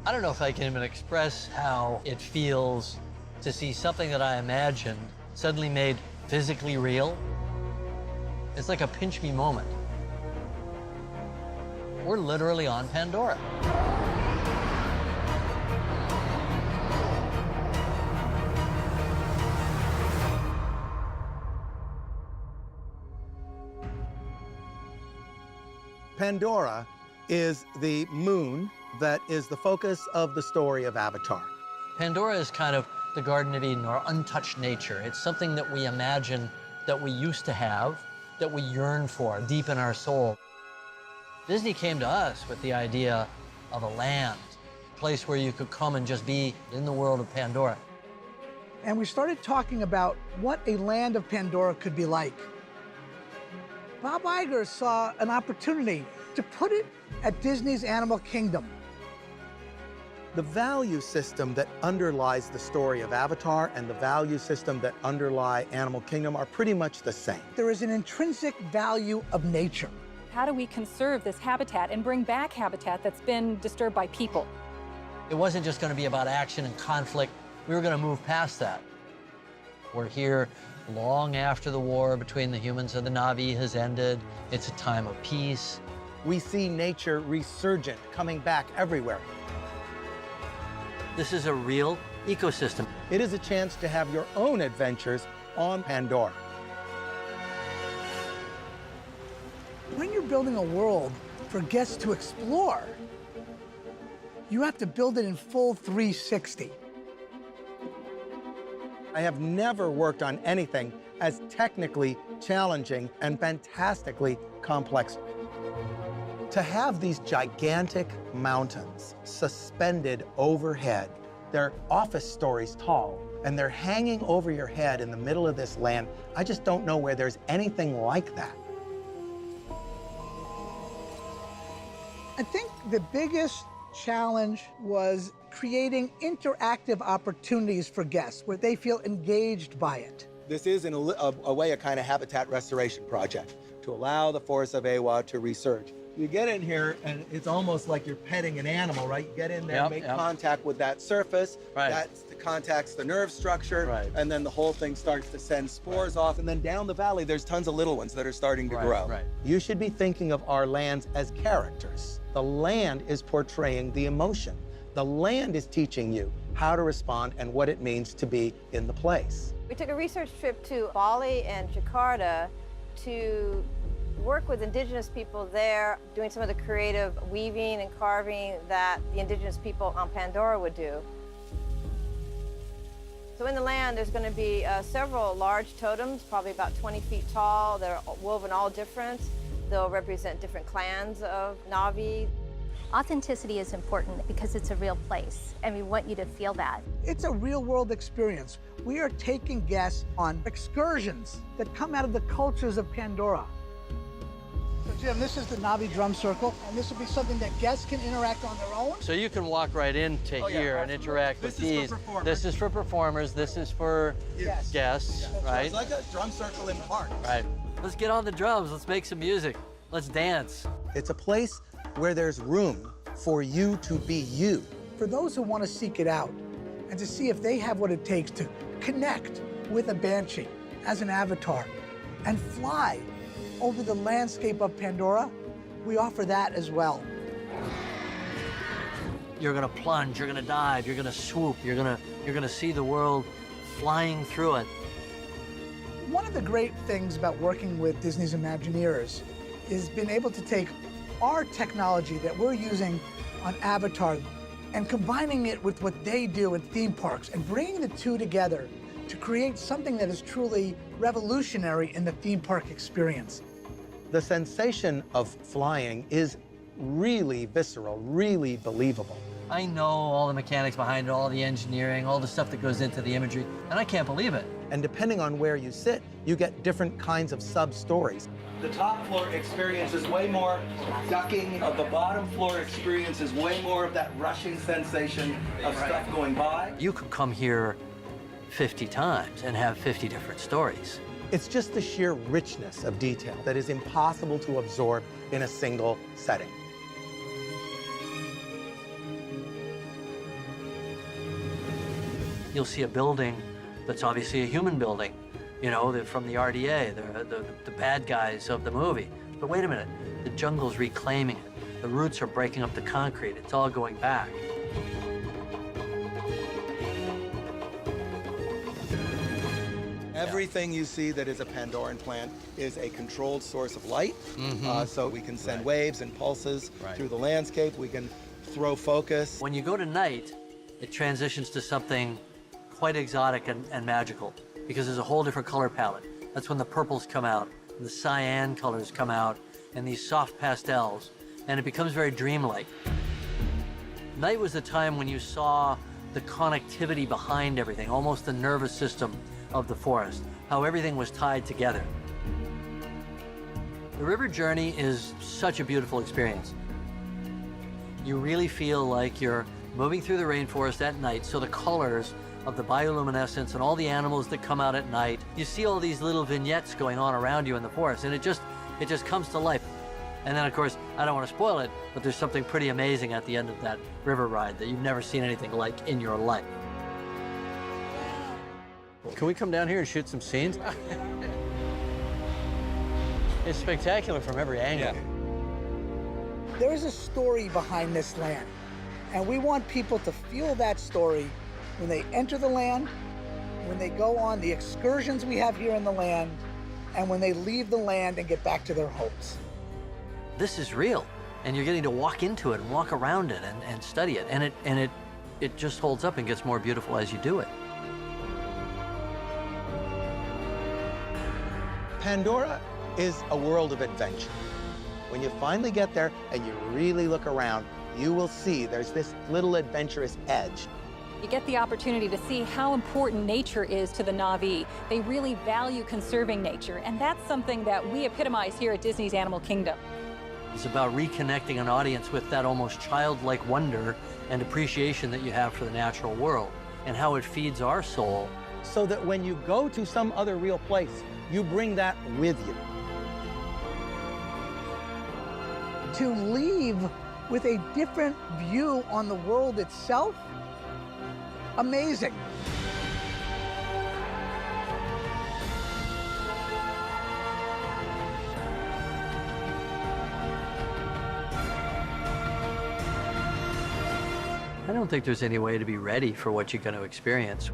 I don't know if I can even express how it feels to see something that I imagined suddenly made physically real. It's like a pinch me moment. We're literally on Pandora. Pandora is the moon that is the focus of the story of Avatar. Pandora is kind of the Garden of Eden, or untouched nature. It's something that we imagine that we used to have, that we yearn for deep in our soul. Disney came to us with the idea of a land, a place where you could come and just be in the world of Pandora. And we started talking about what a land of Pandora could be like. Bob Iger saw an opportunity to put it at Disney's Animal Kingdom. The value system that underlies the story of Avatar and the value system that underlie Animal Kingdom are pretty much the same. There is an intrinsic value of nature. How do we conserve this habitat and bring back habitat that's been disturbed by people? It wasn't just going to be about action and conflict. We were going to move past that. We're here long after the war between the humans and the Na'vi has ended. It's a time of peace. We see nature resurgent, coming back everywhere. This is a real ecosystem. It is a chance to have your own adventures on Pandora. When you're building a world for guests to explore, you have to build it in full 360. I have never worked on anything as technically challenging and fantastically complex. To have these gigantic mountains suspended overhead, they're office stories tall, and they're hanging over your head in the middle of this land. I just don't know where there's anything like that. I think the biggest challenge was creating interactive opportunities for guests where they feel engaged by it. This is, in a way, a kind of habitat restoration project to allow the forests of Awa to resurge. You get in here, and it's almost like you're petting an animal, right? You get in there, make contact with that surface. Right. That contacts the nerve structure, right. And then the whole thing starts to send spores off. And then down the valley, there's tons of little ones that are starting to grow. Right. You should be thinking of our lands as characters. The land is portraying the emotion. The land is teaching you how to respond and what it means to be in the place. We took a research trip to Bali and Jakarta to work with indigenous people there, doing some of the creative weaving and carving that the indigenous people on Pandora would do. So in the land, there's going to be several large totems, probably about 20 feet tall. They're woven all different. They'll represent different clans of Na'vi. Authenticity is important because it's a real place, and we want you to feel that. It's a real-world experience. We are taking guests on excursions that come out of the cultures of Pandora. So Jim, this is the Na'vi drum circle, and this will be something that guests can interact on their own. So you can walk right into here and interact with these. This is for performers. This is for guests, right? It's like a drum circle in the park. Right. Let's get on the drums. Let's make some music. Let's dance. It's a place where there's room for you to be you. For those who want to seek it out and to see if they have what it takes to connect with a banshee as an avatar and fly over the landscape of Pandora, we offer that as well. You're gonna plunge, you're gonna dive, you're gonna swoop, you're gonna see the world flying through it. One of the great things about working with Disney's Imagineers is being able to take our technology that we're using on Avatar and combining it with what they do in theme parks and bringing the two together to create something that is truly revolutionary in the theme park experience. The sensation of flying is really visceral, really believable. I know all the mechanics behind it, all the engineering, all the stuff that goes into the imagery, and I can't believe it. And depending on where you sit, you get different kinds of sub-stories. The top floor experience is way more ducking. The bottom floor experience is way more of that rushing sensation of stuff going by. You could come here 50 times and have 50 different stories. It's just the sheer richness of detail that is impossible to absorb in a single setting. you'll see a building that's obviously a human building, you know, from the RDA, the bad guys of the movie. But wait a minute, the jungle's reclaiming it. The roots are breaking up the concrete. It's all going back. Everything you see that is a Pandoran plant is a controlled source of light. So we can send waves and pulses through the landscape. We can throw focus. When you go to night, it transitions to something quite exotic and magical, because there's a whole different color palette. That's when the purples come out, and the cyan colors come out, and these soft pastels, and it becomes very dreamlike. Night was the time when you saw the connectivity behind everything, almost the nervous system of the forest, how everything was tied together. The river journey is such a beautiful experience. You really feel like you're moving through the rainforest at night, so the colors of the bioluminescence and all the animals that come out at night, you see all these little vignettes going on around you in the forest, and it just comes to life. And then, of course, I don't want to spoil it, but there's something pretty amazing at the end of that river ride that you've never seen anything like in your life. Can we come down here and shoot some scenes? It's spectacular from every angle. There is a story behind this land, and we want people to feel that story when they enter the land, when they go on the excursions we have here in the land, and when they leave the land and get back to their homes. This is real, and you're getting to walk into it and walk around it and study it, and it just holds up and gets more beautiful as you do it. Pandora is a world of adventure. When you finally get there and you really look around, you will see there's this little adventurous edge. You get the opportunity to see how important nature is to the Na'vi. They really value conserving nature, and that's something that we epitomize here at Disney's Animal Kingdom. It's about reconnecting an audience with that almost childlike wonder and appreciation that you have for the natural world and how it feeds our soul. So that when you go to some other real place, you bring that with you. To leave with a different view on the world itself, amazing. I don't think there's any way to be ready for what you're going to experience.